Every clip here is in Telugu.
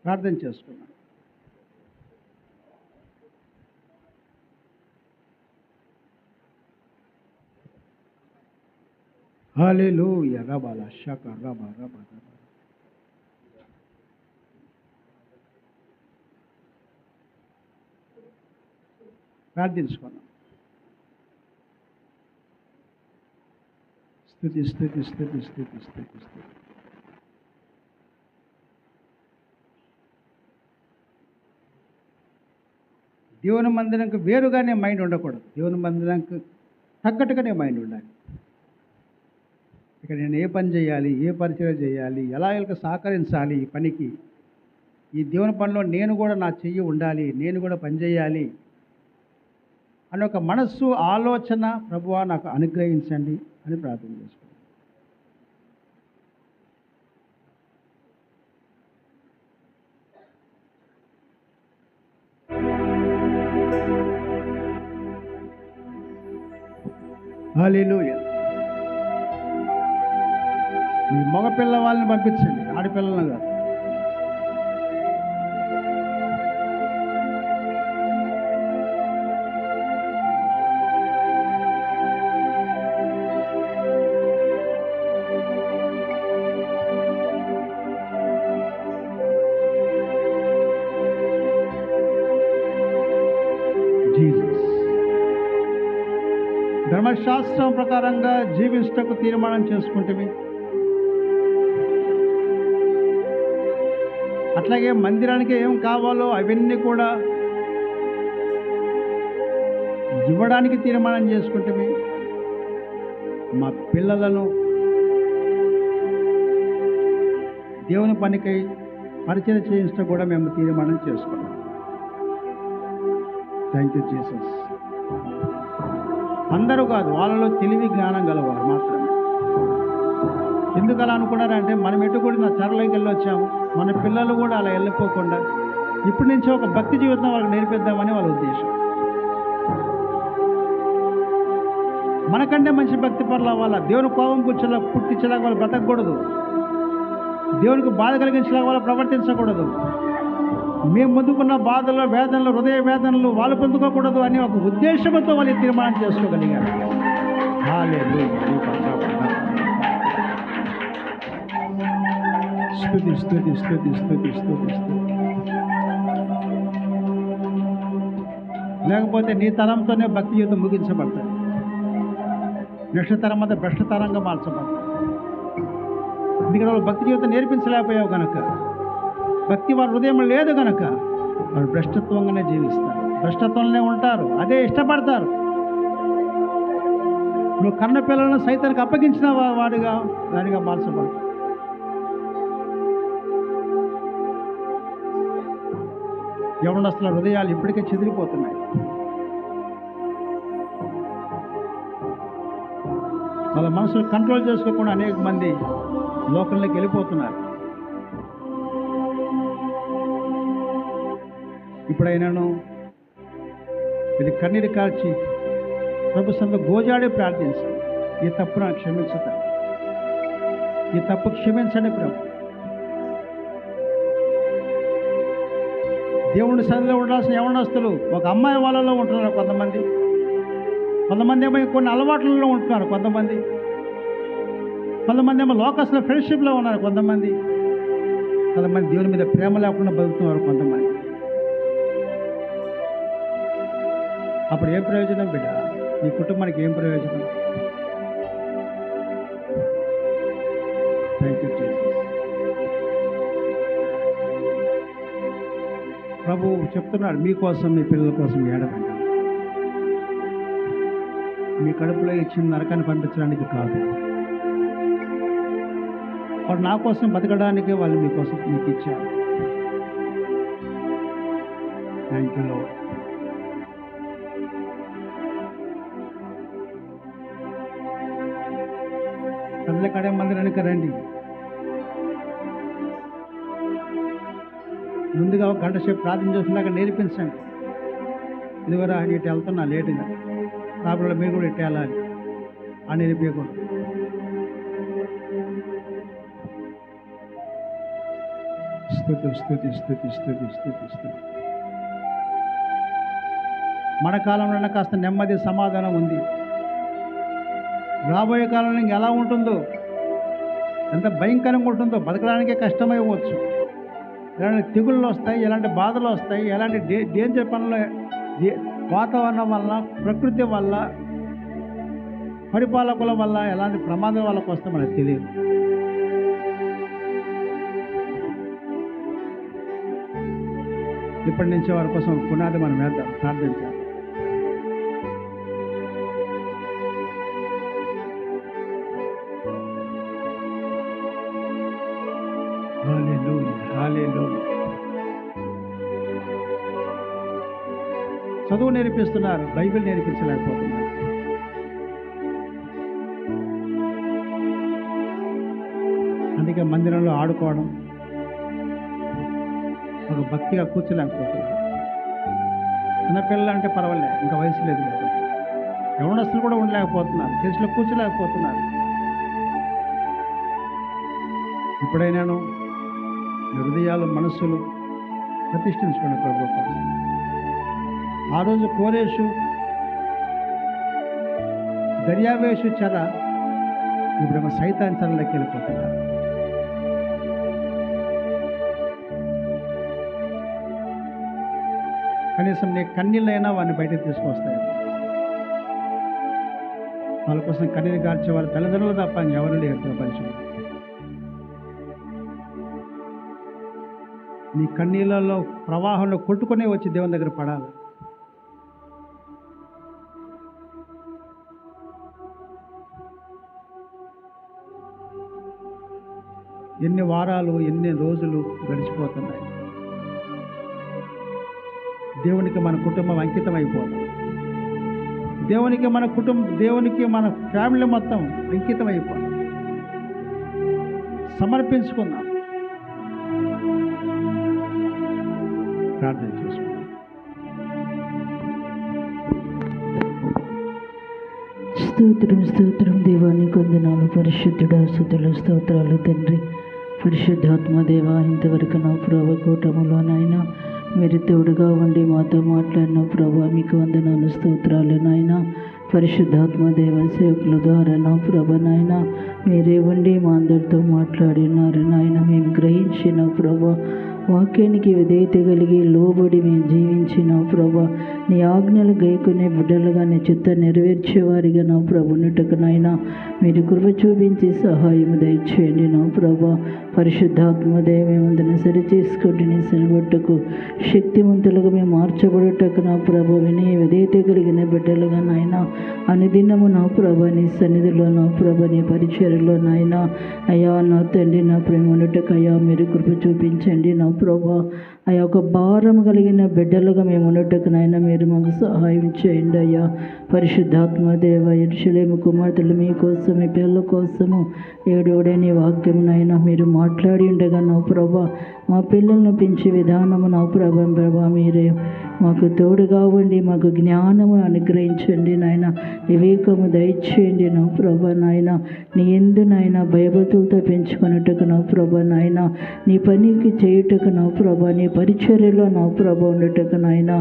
ప్రార్థన చేసుకున్నాం. హల్లెలూయా రబల షక రబ రబ రబ. ప్రార్థించుకున్నాం. స్తుతి స్తుతి స్తుతి స్తుతి స్తుతి స్తుతి. దేవుని మందిరంకి వేరుగానే మైండ్ ఉండకూడదు. దేవుని మందిరానికి తగ్గట్టుగానే మైండ్ ఉండాలి. ఇక నేను ఏ పని చేయాలి, ఏ పరిచయం చేయాలి, ఎలా వీళ్ళకి సహకరించాలి ఈ పనికి, ఈ దేవుని పనిలో నేను కూడా నా చెయ్యి ఉండాలి, నేను కూడా పని చేయాలి అని ఒక మనస్సు ఆలోచన ప్రభువా నాకు అనుగ్రహించండి అని ప్రార్థన చేసుకోండి. హల్లెలూయా. మీ మగ పిల్ల వాళ్ళని పంపించండి, ఆడపిల్లలను కాదు. ధర్మశాస్త్రం ప్రకారంగా జీవించటకు తీర్మానం చేసుకుంటే, అట్లాగే మందిరానికి ఏం కావాలో అవన్నీ కూడా ఇవ్వడానికి తీర్మానం చేసుకుంటే, మా పిల్లలను దేవుని పనికై పరిచయం చేయించడం కూడా మేము తీర్మానం చేసుకున్నాం. Thank you Jesus. అందరూ కాదు, వాళ్ళలో తెలివి జ్ఞానం గలవారు మాత్రమే. ఎందుకు అలా అనుకున్నారంటే, మనం ఎటు కూడా నా చరలోకి వెళ్ళొచ్చాము, మన పిల్లలు కూడా అలా వెళ్ళిపోకుండా ఇప్పటి నుంచి ఒక భక్తి జీవితం వాళ్ళకి నేర్పిద్దామని వాళ్ళ ఉద్దేశం. మనకంటే మంచి భక్తి పరులు అవ్వాలా. దేవుని కోపం పుట్టించేలాగా వాళ్ళు బ్రతకూడదు. దేవునికి బాధ కలిగించేలాగా వాళ్ళు ప్రవర్తించకూడదు. మేము ముందుకున్న బాధలు, వేదనలు, హృదయ వేదనలు వాళ్ళు పొందుకోకూడదు అని ఒక ఉద్దేశంతో వాళ్ళు తీర్మానం చేసుకోగలిగారు. స్తుతి స్తుతి స్తుతి స్తుతి స్తుతి స్తుతి. లేకపోతే నీ తరంతోనే భక్తి జీవితం ముగించబడతాయి. నెక్స్ట్ తరం అంతా భ్రష్టతరంగా మార్చబడతాయి. ఎందుకంటే వాళ్ళు భక్తి జీవితం నేర్పించలేకపోయావు కనుక, భక్తి వారి హృదయం లేదు కనుక వాళ్ళు భ్రష్టత్వంగానే జీవిస్తారు, భ్రష్టత్వంలోనే ఉంటారు, అదే ఇష్టపడతారు. నువ్వు కన్న పిల్లలను సైతానికి అప్పగించిన వాడిగా దానిగా మార్చబడతారు. యవనస్తుల హృదయాలు ఇప్పటికే చెదిరిపోతున్నాయి. వాళ్ళ మనసులు కంట్రోల్ చేసుకోకుండా అనేక మంది లోకంలోకి వెళ్ళిపోతున్నారు. ఇప్పుడైనాను ఇది కన్నీరు కార్చి ప్రభు సన్నిధిలో గోజాడి ప్రార్థించండి. ఈ తప్పు నాకు క్షమించుతాను, ఈ తప్పు క్షమించండి ప్రభు. దేవుని సన్నిధిలో ఉండాల్సిన యవనస్తులు ఒక అమ్మాయి వాళ్ళలో ఉంటున్నారు కొంతమంది, కొంతమంది ఏమో కొన్ని అలవాట్లలో ఉంటున్నారు, కొంతమంది ఏమో లోకస్లో ఫ్రెండ్షిప్లో ఉన్నారు, కొంతమంది దేవుని మీద ప్రేమ లేకుండా బతుకుతున్నారు కొంతమంది. అప్పుడు ఏం ప్రయోజనం బిడ్డ? నీ కుటుంబానికి ఏం ప్రయోజనం? Thank you Jesus. ప్రభు చెప్తున్నాడు, మీకోసం మీ పిల్లల కోసం ఏడవండి. మీ కడుపులో ఇచ్చిన నరకాన్ని పంపించడానికి కాదు, వాడు నా కోసం బతకడానికే వాళ్ళు మీకోసం మీకు ఇచ్చారు. Thank you lord. కళ్ళ కడే మందిరానికి రండి. ముందుగా ఒక గంట సేపు ప్రార్థన చేస్తున్నాక నేర్పించండి. ఇదివరా ఇటు వెళ్తున్నా లేటుగా, కాబట్టి మీరు కూడా ఇటు వెళ్ళాలి అని నేర్పించకూడదు. స్తుతి స్తుతి స్తుతి స్తుతి స్తుతి స్తుతి. మన కాలంలో కాస్త నెమ్మది సమాధానం ఉంది. రాబోయే కాలంలో ఎలా ఉంటుందో, ఎంత భయంకరంగా ఉంటుందో, బతకడానికే కష్టమైపోవచ్చు. ఎలాంటి తెగుళ్ళు వస్తాయి, ఎలాంటి బాధలు వస్తాయి, ఎలాంటి డేంజర్ పనులు వాతావరణం వల్ల, ప్రకృతి వల్ల, పరిపాలకుల వల్ల ఎలాంటి ప్రమాదాల వాళ్ళకు వస్తే మనకు తెలియదు. ఇప్పటి నుంచి వారి కోసం పునాది మనం వేద్దాం, ప్రార్థించాలి. చదువు నేర్పిస్తున్నారు, బైబిల్ నేర్పించలేకపోతున్నారు. అందుకే మందిరంలో ఆడుకోవడం, ఒక భక్తిగా కూర్చోలేకపోతున్నారు. చిన్నపిల్లలు అంటే పర్వాలేదు, ఇంకా వయసు లేదు కదా. యవనస్తులు కూడా ఉండలేకపోతున్నారు, చర్చిలో కూర్చోలేకపోతున్నారు. ఇప్పుడైనాను హృదయాలు, మనస్సులు ప్రతిష్ఠించుకున్న ప్రభు కోసం. ఆ రోజు కోరేషు, దర్యావేషు చెర ఇప్పుడు సైతాన్ చెరలోకి వెళ్ళిపోతున్నారు. కనీసం నీ కన్నీళ్ళైనా వాడిని బయటకు తీసుకొస్తాయి. వాళ్ళ కోసం కన్నీరు గార్చే వాళ్ళ తల్లిదండ్రులు తప్ప ఎవరు లేరు ప్రపంచంలో. నీ కన్నీళ్ళలో ప్రవాహంలో కొట్టుకునే వచ్చి దేవుని దగ్గర పడాలి. ఎన్ని వారాలు, ఎన్ని రోజులు గడిచిపోతున్నాయి. దేవునికి మన కుటుంబం అంకితం అయిపోతాం. దేవునికి మన కుటుంబం, దేవునికి మన ఫ్యామిలీ మొత్తం అంకితం అయిపోతాం. సమర్పించుకుందాం, ప్రార్థన చేసుకుందాం. స్తోత్రం స్తోత్రం దేవానికి వందనాలు. పరిశుద్ధుడా, స్తుతులు స్తోత్రాలు తండ్రి. పరిశుద్ధాత్మ దేవ, ఇంతవరకు నా ప్రభు కూటములో నాయన మీరు తోడుగా ఉండి మాతో మాట్లాడిన ప్రభు మీకు వందనాలు, స్తోత్రాలు నాయన. పరిశుద్ధాత్మ దేవ, సేవకుల ద్వారా నా ప్రభు నాయన మీరే ఉండి మా అందరితో మాట్లాడినారు నాయన. మేము గ్రహించిన ప్రభు వాక్యానికి విధేయత కలిగి లోబడి మేము జీవించిన ప్రభా, నీ ఆజ్ఞలు గైకునే బిడ్డలుగా నీ చిత్త నెరవేర్చేవారిగా నా ప్రభునుటకు నాయన మీరు కృప చూపించి సహాయం దయచేయండి నా ప్రభా. పరిశుద్ధాత్మ దైవమందును సరి చేసుకుంటే నీ సెలబొట్టుకు శక్తివంతులుగా మేము మార్చబడుటకు నా ప్రభు విని విధేయత కలిగిన బిడ్డలుగా నాయన అనుదినము నా ప్రభ నీ సన్నిధిలో నా ప్రభ నీ పరిచర్యలో నాయన అయ్యా నా తండ్రి నా ప్రేమ ఉన్నట్టుకు అయ్యా మీరు కృప చూపించండి నా ప్రభా. ఆ యొక్క భారం కలిగిన బిడ్డలుగా మేము ఉన్నట్టుకు నాయన మీరు మాకు సహాయం చేయండి అయ్యా. పరిశుద్ధాత్మ దేవ, యెరూషలేము కుమార్తెలు మీకోసం, మీ పిల్లల కోసము ఏడోడే నీ వాక్యము నాయన మీరు మాట్లాడి ఉండగా నా ప్రభా, మా పిల్లలను పెంచే విధానము నా ప్రభా మీరే మాకు తోడుగా ఉండి మాకు జ్ఞానము అనుగ్రహించండి నాయన. వివేకము దయచేయండి నా ప్రభా నాయన. నీ ఎందు నాయన భయభక్తులతో పెంచుకున్నట్టుకు నా ప్రభా నాయన, నీ పనికి చేయుటకు నా ప్రభా, నీ పరిచర్యలో నా ప్రభా ఉండటకు నాయన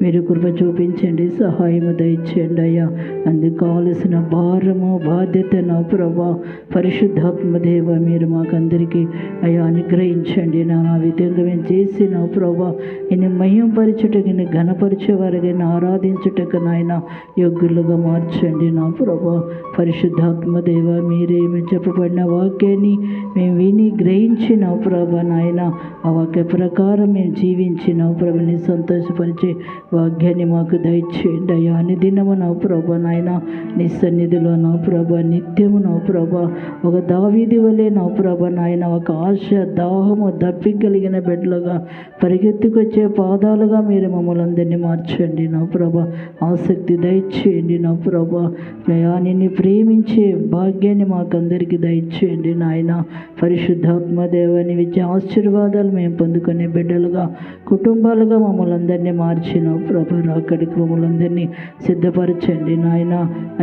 మీరు కృప చూపించండి, సహాయము దయచేయండి అయ్యా. అందుకు కావలసిన భారము బాధ్యత నా ప్రభా పరిశుద్ధాత్మ దేవ మీరు మాకందరికీ అయ్యా అనుగ్రహించండి. నా విధంగా మేము చేసి నా ప్రభా ఈయన మహింపరచుటకు, ఈయన ఘనపరిచేవారిగా, ఈయన ఆరాధించుటకు నాయన యోగ్యులుగా మార్చండి నా ప్రభా. పరిశుద్ధాత్మ దేవ మీరేమి చెప్పబడిన వాక్యాన్ని మేము విని గ్రహించిన ప్రభా నాయన ఆ వాక్య ప్రకారం మేము జీవించిన ప్రభుని సంతోషపరిచే వాక్యాన్ని మాకు దయచేయండి అయ్యా. అనుదినము నా ప్రభా నాయన నీ సన్నిధిలో నా ప్రభా నిత్యము నా ప్రభా ఒక దావీదు వలె నా ప్రభా నాయన ఒక ఆశ, దాహము, దప్పిక కలిగిన బిడ్డలుగా పరిగెత్తుకొచ్చే పాదాలుగా మీరు మమ్మల్ని మమ్మల్ని మార్చండి నా ప్రభా. ఆసక్తి దయచేయండి నా ప్రభా. నిన్ను ప్రేమించే భాగ్యాన్ని మాకందరికీ దయచేయండి నాయన. పరిశుద్ధాత్మ దేవాని విద్య ఆశీర్వాదాలు మేము పొందుకునే బిడ్డలుగా, కుటుంబాలుగా మమ్మల్ని అందరినీ మార్చిన ప్రభా. అక్కడికి మమ్మల్ని అందరినీ సిద్ధపరచండి నాయన.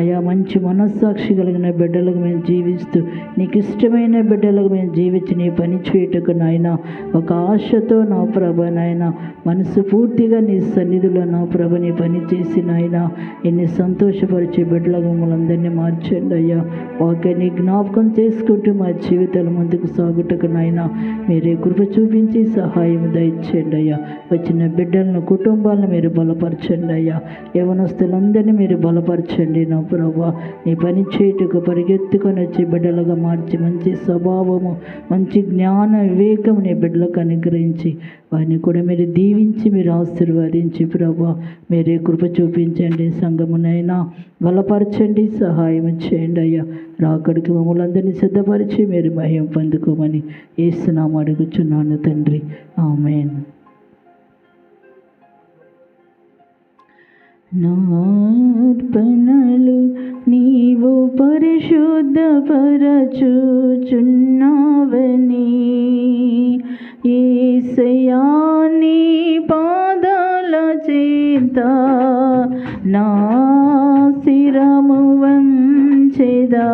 అయా మంచి మనస్సాక్షి కలిగిన బిడ్డలకు మేము జీవిస్తూ, నీకు ఇష్టమైన బిడ్డలకు మేము జీవించి నీ పని చేయటకు నాయన ఒక ఆశతో నా ప్రభ నాయన మనసు పూర్తిగా నీ సన్నిధిలో నా ప్రభ నీ పని చేసి నాయన ఎన్ని సంతోషపరిచే బిడ్డలకు మమ్మల్ని అందరినీ మార్చండి అయ్యా. వాక్యాన్ని జ్ఞాపకం చేసుకుంటూ మా జీవితాల ముందుకు సాగుటకు నాయన మీరే కృప చూపించి సహాయం దయచేయండి అయ్యా. వచ్చిన బిడ్డలను, కుటుంబాలను మీరు బలపరచండి అయ్యా. యవనస్తులందరినీ మీరు బలపరచండి నా ప్రభా. నీ పని చేయుటకు పరిగెత్తుకొని వచ్చే బిడ్డలుగా మార్చి మంచి స్వభావము, మంచి జ్ఞాన వివేకం నీ బిడ్డలకు అనుగ్రహించి వారిని కూడా మీరు దీవించి మీరు ఆశీర్వదించి ప్రభా మీరే కృప చూపించండి. సంఘమునైనా బలపరచండి, సహాయం చేయండి అయ్యా. రాకడికి మమ్మల్ని అందరినీ సిద్ధపరిచి మీరు మహిమ పొందుకోమని యేసునామమున అడుగుచున్నాను తండ్రి, ఆమేన్. నార్పణలు నీవు పరిశుద్ధపరచుచున్నావని యేసయ్యా నీ పాదాల చెంత నా శిరము వంచెదా.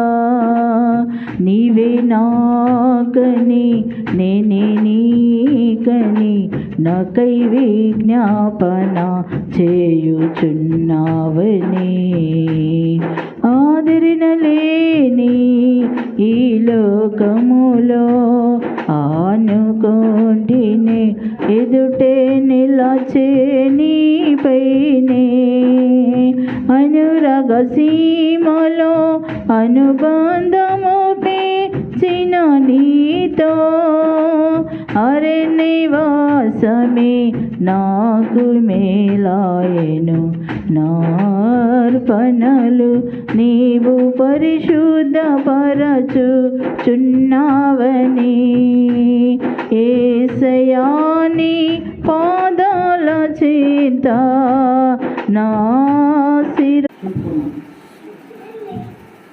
నీవే నాకని నేనే నీకని నాకై విజ్ఞాపన చేయుచున్నావని ఆదరణ లేని ఈ లోకములో ఆనుకోండినే ఎదుటే నిలచే నీపైనే అనురాగ సీమలో అనుబంధము పెంచిన నీతో అరే నివాసమే నాకు మేలాయెను. నార్పణలు నీవు పరిశుద్ధపరచుచున్నావని యేసయ్యా నీ పాదాల చెంత నా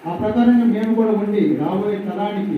ఆ ప్రకారంగా మేము కూడా ఉండి రాబోయే తరానికి